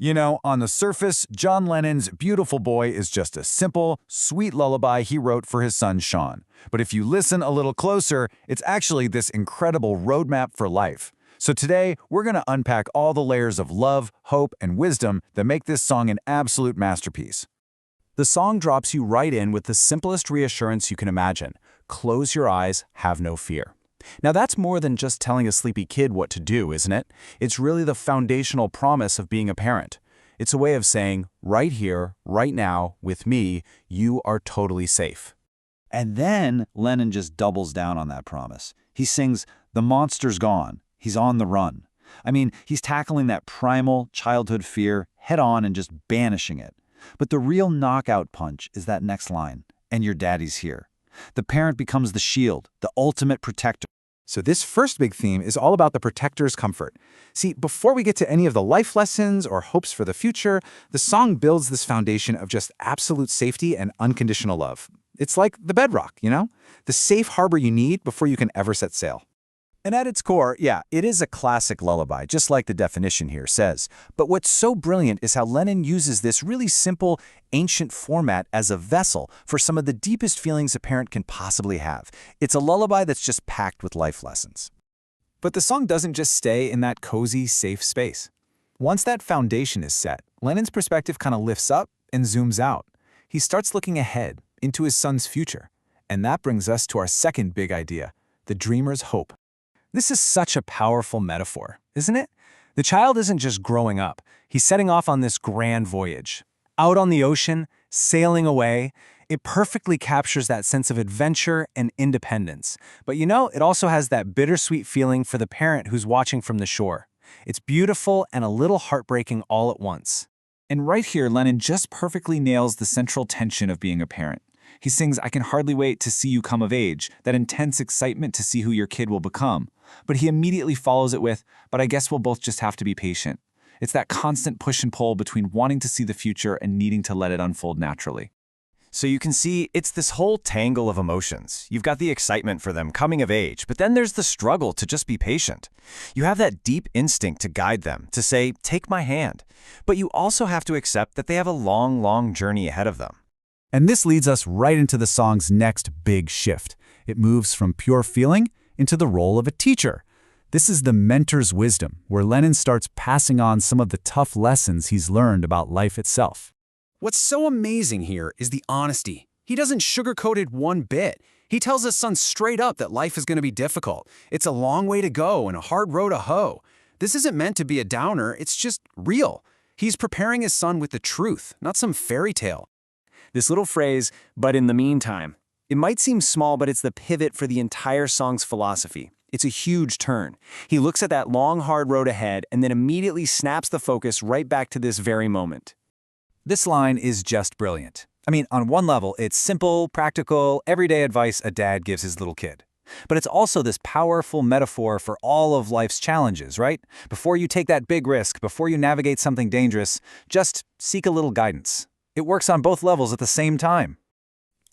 You know, on the surface, John Lennon's Beautiful Boy is just a simple, sweet lullaby he wrote for his son Sean. But if you listen a little closer, it's actually this incredible roadmap for life. So today, we're going to unpack all the layers of love, hope, and wisdom that make this song an absolute masterpiece. The song drops you right in with the simplest reassurance you can imagine. Close your eyes, have no fear. Now that's more than just telling a sleepy kid what to do, isn't it? It's really the foundational promise of being a parent. It's a way of saying, right here, right now, with me, you are totally safe. And then Lennon just doubles down on that promise. He sings, "The monster's gone. He's on the run." I mean, he's tackling that primal childhood fear head on and just banishing it. But the real knockout punch is that next line, "And your daddy's here." The parent becomes the shield, the ultimate protector. So this first big theme is all about the protector's comfort. See, before we get to any of the life lessons or hopes for the future, the song builds this foundation of just absolute safety and unconditional love. It's like the bedrock, you know? The safe harbor you need before you can ever set sail. And at its core, yeah, it is a classic lullaby, just like the definition here says. But what's so brilliant is how Lennon uses this really simple, ancient format as a vessel for some of the deepest feelings a parent can possibly have. It's a lullaby that's just packed with life lessons. But the song doesn't just stay in that cozy, safe space. Once that foundation is set, Lennon's perspective kind of lifts up and zooms out. He starts looking ahead into his son's future. And that brings us to our second big idea, the dreamer's hope. This is such a powerful metaphor, isn't it? The child isn't just growing up. He's setting off on this grand voyage. Out on the ocean, sailing away, it perfectly captures that sense of adventure and independence. But you know, it also has that bittersweet feeling for the parent who's watching from the shore. It's beautiful and a little heartbreaking all at once. And right here, Lennon just perfectly nails the central tension of being a parent. He sings, "I can hardly wait to see you come of age," that intense excitement to see who your kid will become. But he immediately follows it with, "But I guess we'll both just have to be patient." It's that constant push and pull between wanting to see the future and needing to let it unfold naturally. So you can see it's this whole tangle of emotions. You've got the excitement for them coming of age, but then there's the struggle to just be patient. You have that deep instinct to guide them, to say, "Take my hand." But you also have to accept that they have a long, long journey ahead of them. And this leads us right into the song's next big shift. It moves from pure feeling into the role of a teacher. This is the mentor's wisdom, where Lennon starts passing on some of the tough lessons he's learned about life itself. What's so amazing here is the honesty. He doesn't sugarcoat it one bit. He tells his son straight up that life is going to be difficult. It's a long way to go and a hard road to hoe. This isn't meant to be a downer, it's just real. He's preparing his son with the truth, not some fairy tale. This little phrase, "but in the meantime," it might seem small, but it's the pivot for the entire song's philosophy. It's a huge turn. He looks at that long, hard road ahead and then immediately snaps the focus right back to this very moment. This line is just brilliant. I mean, on one level, it's simple, practical, everyday advice a dad gives his little kid. But it's also this powerful metaphor for all of life's challenges, right? Before you take that big risk, before you navigate something dangerous, just seek a little guidance. It works on both levels at the same time.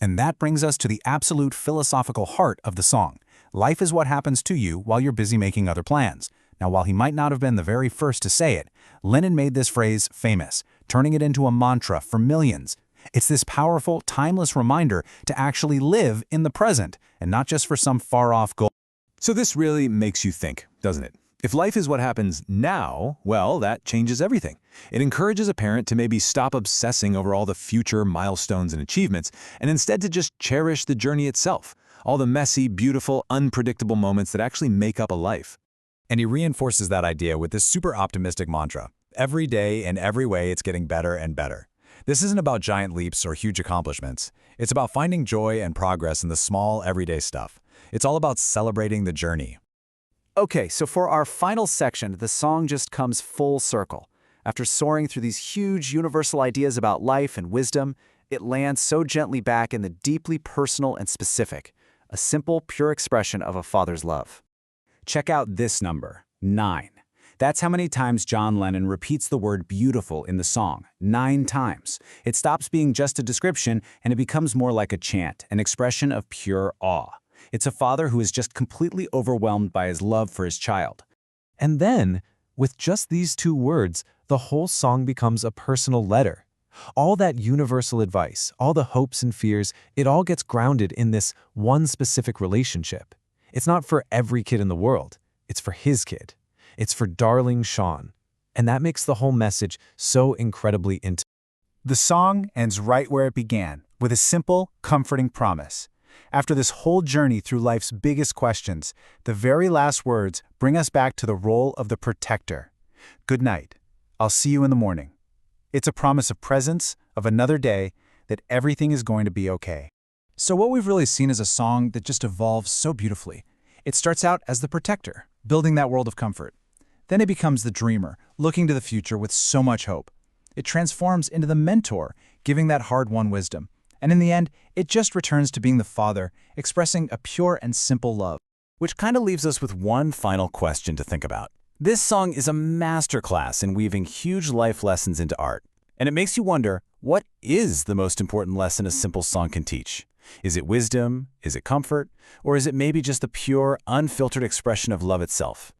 And that brings us to the absolute philosophical heart of the song. Life is what happens to you while you're busy making other plans. Now, while he might not have been the very first to say it, Lennon made this phrase famous, turning it into a mantra for millions. It's this powerful, timeless reminder to actually live in the present and not just for some far-off goal. So this really makes you think, doesn't it? If life is what happens now, well, that changes everything. It encourages a parent to maybe stop obsessing over all the future milestones and achievements and instead to just cherish the journey itself, all the messy, beautiful, unpredictable moments that actually make up a life. And he reinforces that idea with this super optimistic mantra. Every day, in every way, it's getting better and better. This isn't about giant leaps or huge accomplishments. It's about finding joy and progress in the small, everyday stuff. It's all about celebrating the journey. Okay, so for our final section, the song just comes full circle. After soaring through these huge universal ideas about life and wisdom, it lands so gently back in the deeply personal and specific, a simple, pure expression of a father's love. Check out this number, 9. That's how many times John Lennon repeats the word beautiful in the song, 9 times. It stops being just a description and it becomes more like a chant, an expression of pure awe. It's a father who is just completely overwhelmed by his love for his child. And then, With just these two words, the whole song becomes a personal letter. All that universal advice, all the hopes and fears, it all gets grounded in this one specific relationship. It's not for every kid in the world. It's for his kid. It's for darling Sean. And that makes the whole message so incredibly intimate. The song ends right where it began, with a simple, comforting promise. After this whole journey through life's biggest questions, the very last words bring us back to the role of the protector. Good night. I'll see you in the morning. It's a promise of presence, of another day, that everything is going to be okay. So what we've really seen is a song that just evolves so beautifully. It starts out as the protector, building that world of comfort. Then it becomes the dreamer, looking to the future with so much hope. It transforms into the mentor, giving that hard-won wisdom. And in the end, it just returns to being the father, expressing a pure and simple love. Which kind of leaves us with one final question to think about. This song is a masterclass in weaving huge life lessons into art. And it makes you wonder, what is the most important lesson a simple song can teach? Is it wisdom? Is it comfort? Or is it maybe just the pure, unfiltered expression of love itself?